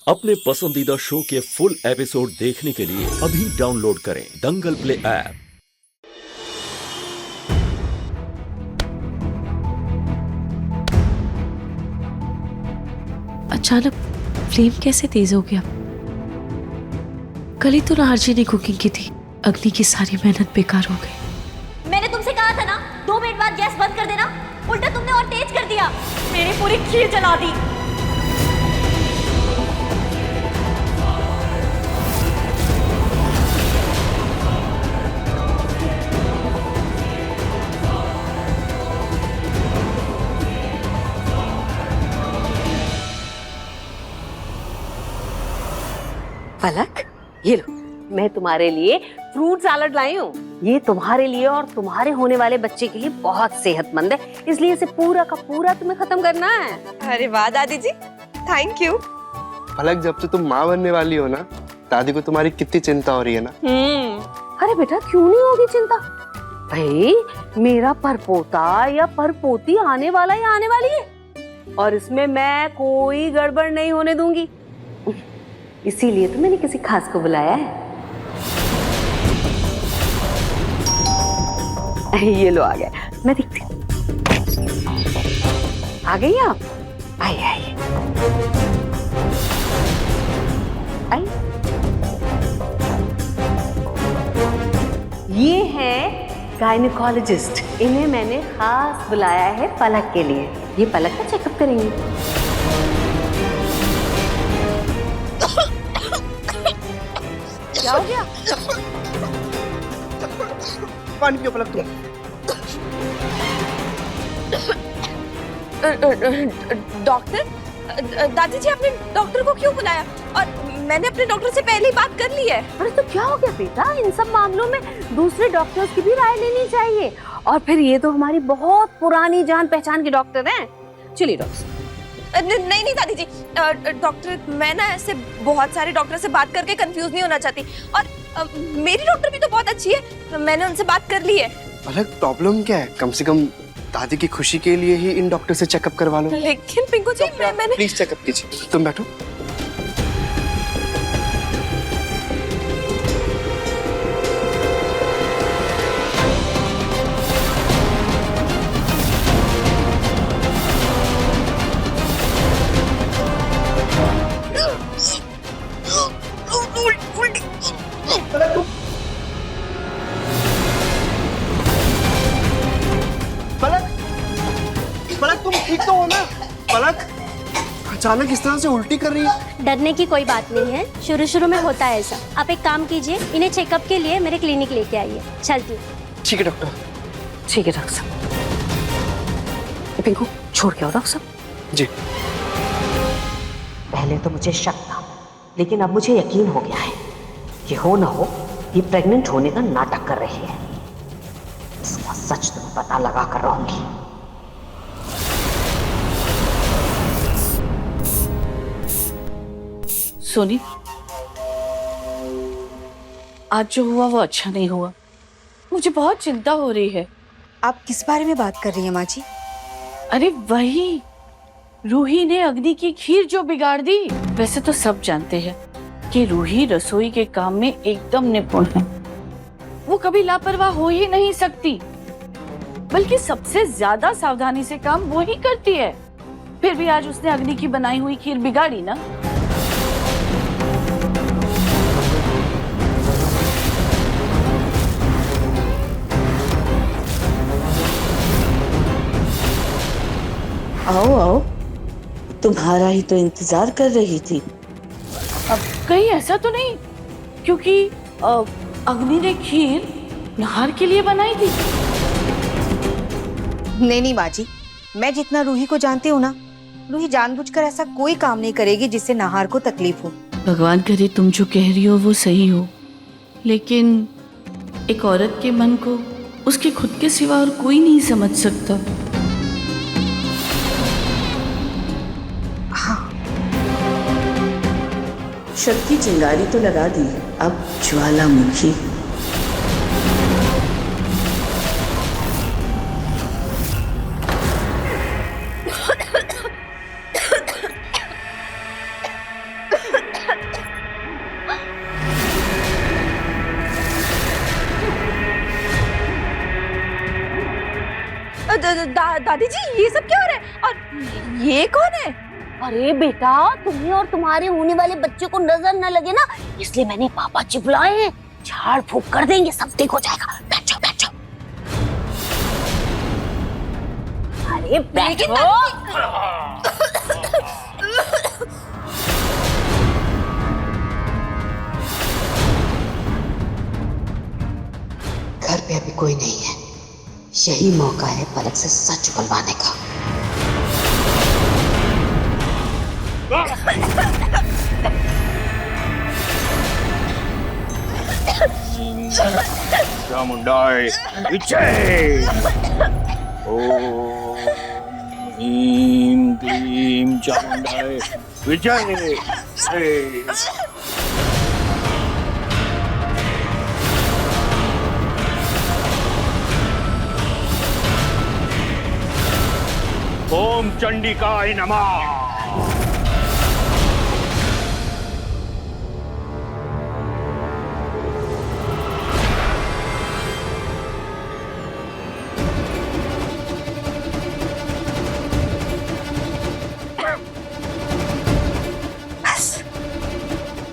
अपने पसंदीदा शो के फुल एपिसोड देखने के लिए अभी डाउनलोड करें दंगल प्ले ऐप। अचानक फ्लेम कैसे तेज हो गया? कल ही तो नाहरजी ने कुकिंग की थी। अग्नि की सारी मेहनत बेकार हो गई। मैंने तुमसे कहा था ना 2 मिनट बाद गैस बंद कर देना, उल्टा तुमने और तेज कर दिया। मेरी पूरी खीर जला दी। पलक, ये लो, मैं तुम्हारे लिए फ्रूट सैलड लाई हूँ। ये तुम्हारे लिए और तुम्हारे होने वाले बच्चे के लिए बहुत सेहतमंद है, इसलिए इसे पूरा का पूरा तुम्हें खत्म करना है। अरे वाह दादी जी, थैंक यू। पलक, जब से तुम माँ बनने वाली हो ना, दादी को तुम्हारी कितनी चिंता हो रही है ना। अरे बेटा, क्यों नहीं होगी चिंता? भाई, मेरा परपोता या परपोती आने वाला या आने वाली है, और इसमें मैं कोई गड़बड़ नहीं होने दूंगी। इसीलिए तो मैंने किसी खास को बुलाया है। ये लो आ गए, मैं दिखती। आ गई आप? आइए आइए आइए। ये है गायनेकोलॉजिस्ट। इन्हें मैंने खास बुलाया है पलक के लिए। ये पलक का चेकअप करेंगे। क्या हो गया? पानी पियो पलक तुम। डॉक्टर, दादी जी आपने डॉक्टर को क्यों बुलाया? और मैंने अपने डॉक्टर से पहले ही बात कर ली है। अरे तो क्या हो गया बेटा? इन सब मामलों में दूसरे डॉक्टर्स की भी राय लेनी चाहिए। और फिर ये तो हमारी बहुत पुरानी जान पहचान के डॉक्टर हैं। चलिए डॉक्टर। नहीं नहीं दादी जी, डॉक्टर मैं ना ऐसे बहुत सारे डॉक्टर से बात करके कंफ्यूज नहीं होना चाहती। और मेरी डॉक्टर भी तो बहुत अच्छी है, मैंने उनसे बात कर ली है। पलक, प्रॉब्लम क्या है? कम से कम दादी की खुशी के लिए ही इन डॉक्टर से चेकअप करवा लो। लेकिन पिंकू जी, मैंने प्लीज चेकअप कीजिए। तुम बैठो। पलक, तुम ठीक तो हो ना? पलक, अचानक इस तरह से उल्टी कर रही है। डरने की कोई बात नहीं है, शुरू शुरू में होता है ऐसा। आप एक काम कीजिए, इन्हें चेकअप के लिए मेरे क्लिनिक लेके आइए। चलती। ठीक है डॉक्टर। ठीक है डॉक्टर साहब। पिंकू, छोड़ के आओ डॉक्टर साहब। जी। पहले तो मुझे शक था, लेकिन अब मुझे यकीन हो गया है कि हो ना हो ये प्रेग्नेंट होने का नाटक कर रही है। इसका सच तो मैं पता लगा कर रहूंगी। सोनी, आज जो हुआ वो अच्छा नहीं हुआ। मुझे बहुत चिंता हो रही है। आप किस बारे में बात कर रही हैं माँ जी? अरे वही, रूही ने अग्नि की खीर जो बिगाड़ दी। वैसे तो सब जानते हैं कि रूही रसोई के काम में एकदम निपुण है। वो कभी लापरवाह हो ही नहीं सकती, बल्कि सबसे ज्यादा सावधानी से काम वो ही करती है। फिर भी आज उसने अग्नि की बनाई हुई खीर बिगाड़ी ना। आओ आओ, तुम्हारा ही तो इंतजार कर रही थी। अब कहीं ऐसा तो नहीं क्योंकि अग्नि ने खीर नाहर के लिए बनाई थी? नहीं नहीं माँ जी, मैं जितना रूही को जानती हूँ ना, रूही जानबूझकर ऐसा कोई काम नहीं करेगी जिससे नाहार को तकलीफ हो। भगवान करे तुम जो कह रही हो वो सही हो, लेकिन एक औरत के मन को उसके खुद के सिवा और कोई नहीं समझ सकता। शक की चिंगारी तो लगा दी, अब ज्वालामुखी। दादी जी ये सब क्या हो रहा है? और ये कौन है? अरे बेटा, तुम्हें और तुम्हारे होने वाले बच्चे को नजर न लगे ना, इसलिए मैंने पापा जी बुलाए हैं। झाड़ फूक कर देंगे, सब ठीक हो जाएगा। बैठ जाओ, बैठ जाओ। अरे बैठो। घर पे अभी कोई नहीं है, यही मौका है पलक से सच उगलवाने का। चामुंडाई विजय। ओम ह्रीं क्लीं चामुंडाई विजय। ओम चंडिकाय नमः।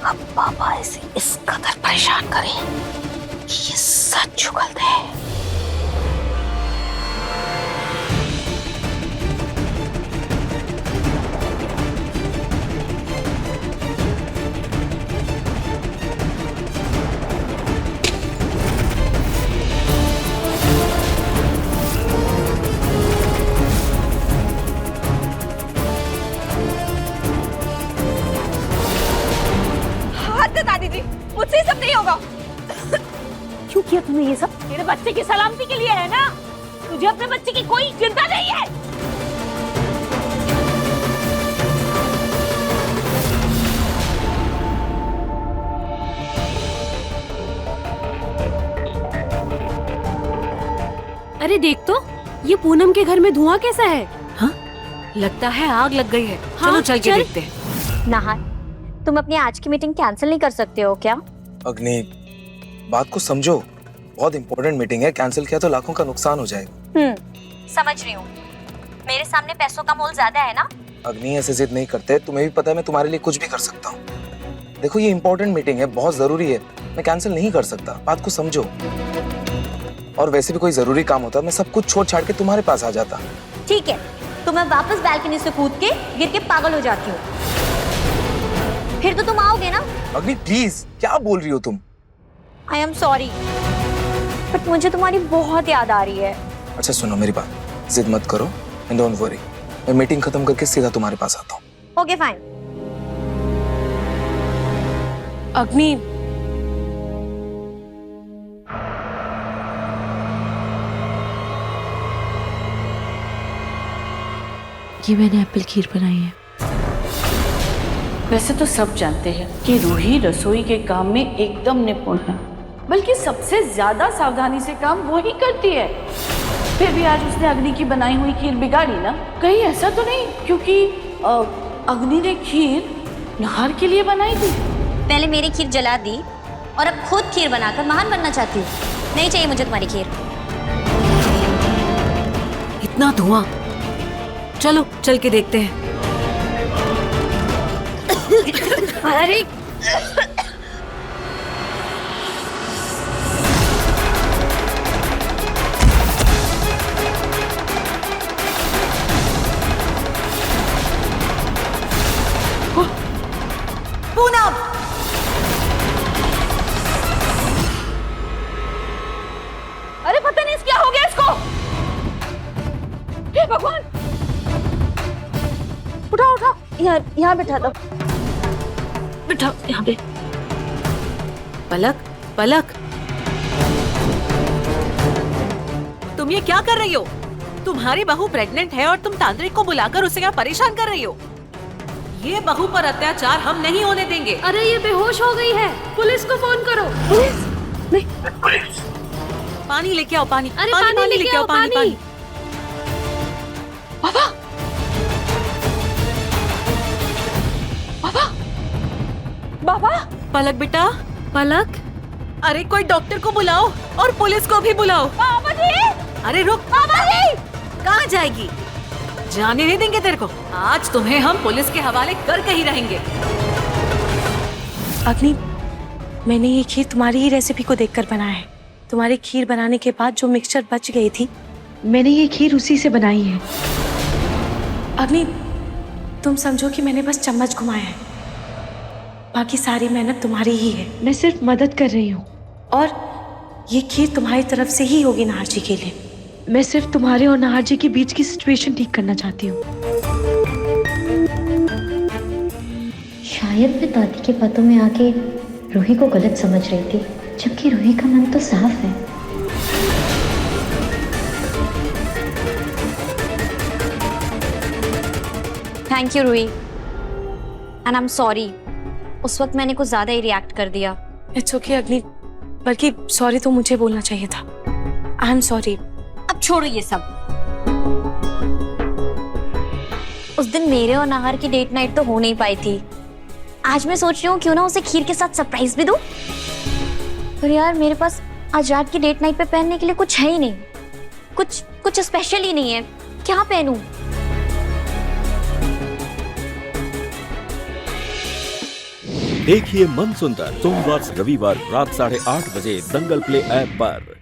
अब पापा इसे इस कदर परेशान करें कि ये सच उगल दे। दादी जी मुझसे ये सब नहीं होगा। क्यों किया तूने ये सब? तेरे बच्चे की सलामती के लिए है ना? तुझे अपने बच्चे की कोई चिंता नहीं है? अरे देख तो, ये पूनम के घर में धुआं कैसा है? हाँ? लगता है आग लग गई है। हाँ, चलो चल के देखते हैं। नाहर, तुम अपनी आज की मीटिंग कैंसिल नहीं कर सकते हो क्या? अग्नि, बात को समझो, बहुत इंपॉर्टेंट मीटिंग है, कैंसिल किया तो लाखों का नुकसान हो जाएगा। समझ रही हूँ, मेरे सामने पैसों का मोल ज्यादा है ना? अग्नि ऐसे जिद नहीं करते, तुम्हें भी पता है मैं तुम्हारे लिए कुछ भी कर सकता हूँ। देखो ये इंपॉर्टेंट मीटिंग है, बहुत जरूरी है, मैं कैंसिल नहीं कर सकता, बात को समझो। और वैसे भी कोई जरूरी काम होता मैं सब कुछ छोड़ छाड़ के तुम्हारे पास आ जाता। ठीक है, तो मैं वापस बालकनी से कूद के गिर के पागल हो जाती हूँ, फिर तो तुम आओगे ना? अग्नि प्लीज, क्या बोल रही हो तुम? आई एम सॉरी, बट मुझे तुम्हारी बहुत याद आ रही है। अच्छा सुनो मेरी बात, जिद मत करो एंड डोंट वरी, मैं मीटिंग खत्म करके सीधा तुम्हारे पास आता हूँ। Okay fine. अग्नि, ये मैंने एप्पल खीर बनाई है। वैसे तो सब जानते हैं कि रूही रसोई के काम में एकदम निपुण है, बल्कि सबसे ज्यादा सावधानी से काम वो ही करती है। फिर भी आज उसने अग्नि की बनाई हुई खीर बिगाड़ी ना? कहीं ऐसा तो नहीं क्योंकि अग्नि ने खीर नाहर के लिए बनाई थी? पहले मेरी खीर जला दी और अब खुद खीर बनाकर महान बनना चाहती हूँ। नहीं चाहिए मुझे तुम्हारी खीर। इतना धुआं, चलो चल के देखते हैं। अरे पूनम, अरे पता नहीं क्या हो गया इसको। हे भगवान, उठाओ उठाओ, यहाँ बैठा दो। बिठा यहाँ पे। पलक, पलक, तुम ये क्या कर रही हो? तुम्हारी बहू प्रेग्नेंट है और तुम तांत्रिक को बुलाकर उसे क्या परेशान कर रही हो? ये बहू पर अत्याचार हम नहीं होने देंगे। अरे ये बेहोश हो गई है, पुलिस को फोन करो। पुलिस? नहीं। पानी लेके आओ, पानी। अरे पानी लेके आओ, पानी। बाबा, बाबा, बाबा। पलक बेटा, पलक, अरे कोई डॉक्टर को बुलाओ और पुलिस को भी बुलाओ। बाबा जी, अरे रुक। बाबा जी, कहाँ जाएगी? जाने नहीं देंगे तेरे को। आज तुम्हें हम पुलिस के हवाले करके ही रहेंगे। अग्नि, मैंने ये खीर तुम्हारी ही रेसिपी को देखकर बनाया है। तुम्हारी खीर बनाने के बाद जो मिक्सचर बच गई थी, मैंने ये खीर उसी से बनाई है। अग्नि, तुम समझो कि मैंने बस चम्मच घुमाया है, बाकी सारी मेहनत तुम्हारी ही है। मैं सिर्फ मदद कर रही हूँ और ये खीर तुम्हारी तरफ से ही होगी नाहर जी के लिए। मैं सिर्फ तुम्हारे और नाहर जी के बीच की सिचुएशन ठीक करना चाहती हूँ। शायद मैं दादी के बातों में आके रूही को गलत समझ रही थी, जबकि रूही का मन तो साफ है। Thank you Ruhi, and I am sorry, उस वक्त मैंने कुछ ज्यादा ही रिएक्ट कर दिया। इट्स ओके अग्नि, बल्कि सॉरी तो मुझे बोलना चाहिए था। आई एम सॉरी। अब छोड़ो ये सब। उस दिन मेरे और नाहर की डेट नाइट तो हो नहीं पाई थी। आज मैं सोच रही हूँ क्यों ना उसे खीर के साथ सरप्राइज भी दूं। पर यार मेरे पास आज रात की डेट नाइट पे पहनने के लिए कुछ है ही नहीं, कुछ स्पेशल ही नहीं है। क्या पहनूं? देखिए मन सुंदर सोमवार से रविवार रात 8:30 बजे दंगल प्ले ऐप पर।